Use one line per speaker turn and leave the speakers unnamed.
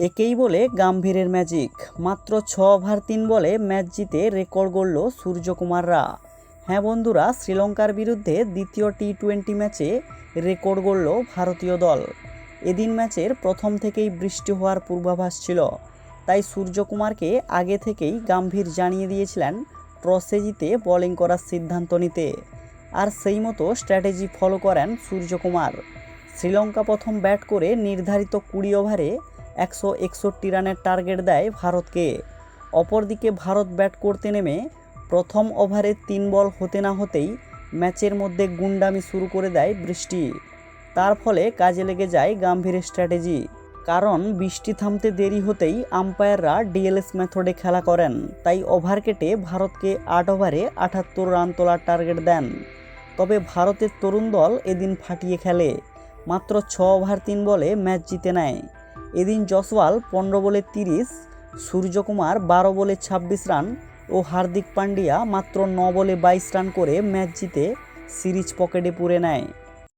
একেই বলে গম্ভীরের ম্যাজিক। মাত্র 6 ওভার 3 বলে ম্যাচ জিতে রেকর্ড গড়ল সূর্যকুমাররা। হ্যাঁ বন্ধুরা, শ্রীলঙ্কার বিরুদ্ধে দ্বিতীয় টি-20 ম্যাচে রেকর্ড গড়ল ভারতীয় দল। এদিন ম্যাচের প্রথম থেকেই বৃষ্টি হওয়ার পূর্বাভাস ছিল, তাই সূর্যকুমারকে আগে থেকেই গম্ভীর জানিয়ে দিয়েছিলেন টসে জিতে বোলিং করার সিদ্ধান্ত নিতে। আর সেই মতো স্ট্র্যাটেজি ফলো করেন সূর্যকুমার। শ্রীলঙ্কা প্রথম ব্যাট করে নির্ধারিত 20 ওভারে 161 রানের টার্গেট দেয় ভারতকে। অপরদিকে ভারত ব্যাট করতে নেমে প্রথম ওভারে 3 বল হতে না হতেই ম্যাচের মধ্যে গুন্ডামি শুরু করে দেয় বৃষ্টি। তার ফলে কাজে লেগে যায় গম্ভীরের স্ট্র্যাটেজি। কারণ বৃষ্টি থামতে দেরি হতেই আম্পায়াররা ডিএলএস মেথডে খেলা করেন, তাই ওভার কেটে ভারতকে 8 ওভারে 78 রান তোলার টার্গেট দেন। তবে ভারতের তরুণ দল এদিন ফাটিয়ে খেলে, মাত্র 6 ওভার 3 বলে ম্যাচ জিতে নেয়। এদিন জসওয়াল 15 বলে 30, সূর্যকুমার 12 বলে 26 রান ও হার্দিক পান্ডিয়া মাত্র 9 বলে 22 রান করে ম্যাচ জিতে সিরিজ পকেটে পুরে নেয়।